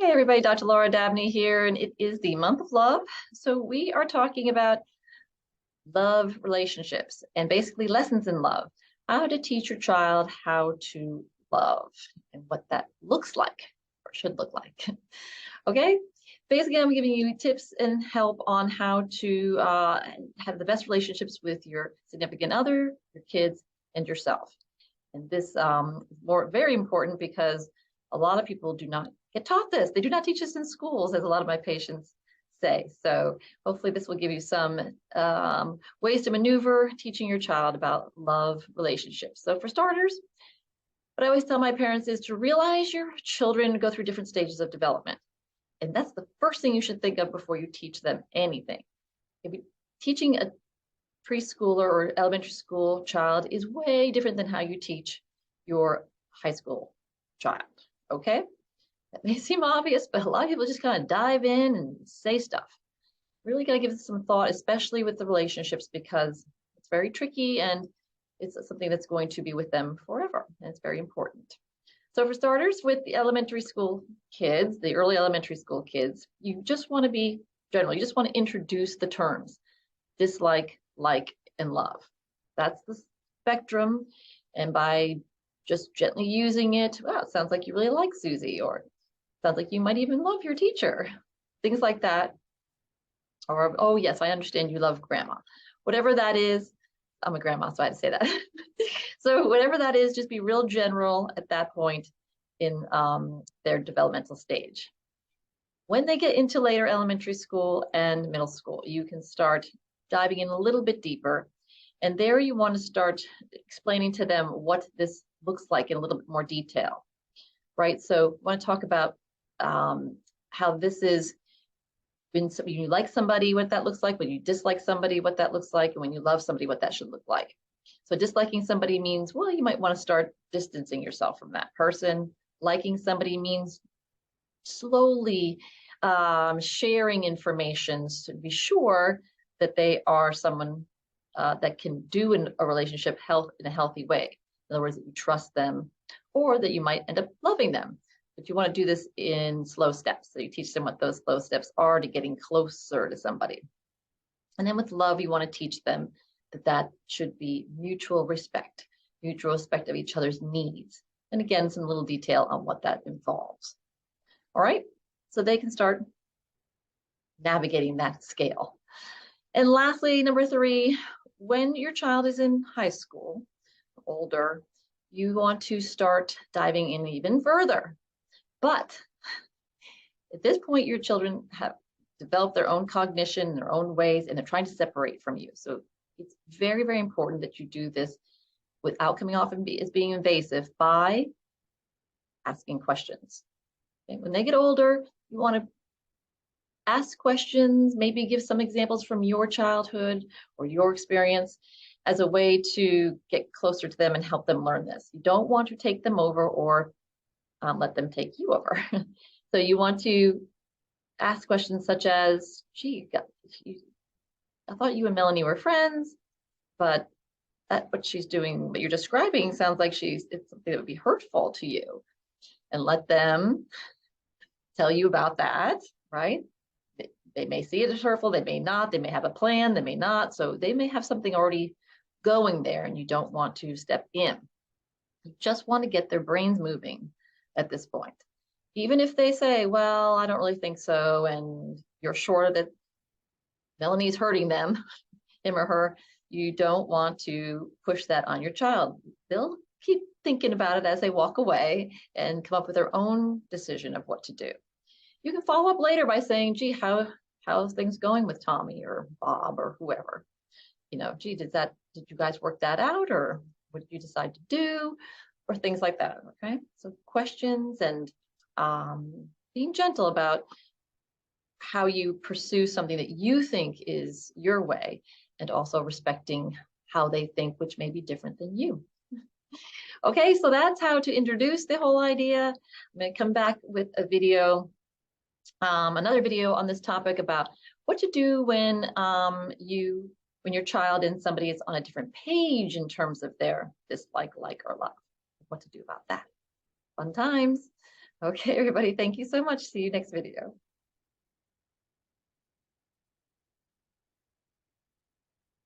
Hey everybody, Dr. Laura Dabney here, and it is the month of love. So we are talking about love relationships and basically lessons in love, how to teach your child how to love and what that looks like or should look like. Okay, basically I'm giving you tips and help on how to have the best relationships with your significant other, your kids, and yourself. And this is very important because a lot of people do not get taught this. They do not teach this in schools, as a lot of my patients say. So hopefully this will give you some ways to maneuver teaching your child about love relationships. So for starters, what I always tell my parents is to realize your children go through different stages of development. And that's the first thing you should think of before you teach them anything. If you're teaching a preschooler or elementary school child is way different than how you teach your high school child, okay? That may seem obvious, but a lot of people just kind of dive in and say stuff. Really got to give it some thought, especially with the relationships, because it's very tricky and it's something that's going to be with them forever, and it's very important. So for starters, with the elementary school kids, the early elementary school kids, you just want to be general. You just want to introduce the terms dislike, like, and love. That's the spectrum. And by just gently using it, wow, it sounds like you really like Susie, or sounds like you might even love your teacher. Things like that. Or, oh yes, I understand you love grandma. Whatever that is, I'm a grandma, so I had to say that. So whatever that is, just be real general at that point in their developmental stage. When they get into later elementary school and middle school, you can start diving in a little bit deeper. And there you want to start explaining to them what this looks like in a little bit more detail, right? So I want to talk about how this is when you like somebody, what that looks like, when you dislike somebody, what that looks like, and when you love somebody, what that should look like. So disliking somebody means, well, you might want to start distancing yourself from that person. Liking somebody means slowly sharing information to be sure that they are someone that can do in a relationship in a healthy way. In other words, that you trust them, or that you might end up loving them. But you want to do this in slow steps. So you teach them what those slow steps are to getting closer to somebody. And then with love, you want to teach them that should be mutual respect of each other's needs. And again, some little detail on what that involves. All right, so they can start navigating that scale. And lastly, number 3, when your child is in high school, older, you want to start diving in even further. But at this point, your children have developed their own cognition in their own ways, and they're trying to separate from you. So it's very, very important that you do this without coming off as being invasive by asking questions. Okay? When they get older, you want to ask questions, maybe give some examples from your childhood or your experience as a way to get closer to them and help them learn this. You don't want to take them over or let them take you over. So you want to ask questions such as, gee, I thought you and Melanie were friends, but what she's doing, what you're describing sounds like it's something that would be hurtful to you. And let them tell you about that, right? They may see it as hurtful, they may not, they may have a plan, they may not. So they may have something already going there and you don't want to step in. You just want to get their brains moving at this point. Even if they say, well, I don't really think so, and you're sure that Melanie's hurting them, him or her, you don't want to push that on your child. They'll keep thinking about it as they walk away and come up with their own decision of what to do. You can follow up later by saying, gee, how's things going with Tommy or Bob or whoever? You know, gee, did you guys work that out, or what did you decide to do, or things like that, okay? So questions and being gentle about how you pursue something that you think is your way, and also respecting how they think, which may be different than you. Okay, so that's how to introduce the whole idea. I'm going to come back with a video, another video on this topic about what to do when your child and somebody is on a different page in terms of their dislike, like, or love. What to do about that. Fun times. Okay, everybody, thank you so much. See you next video.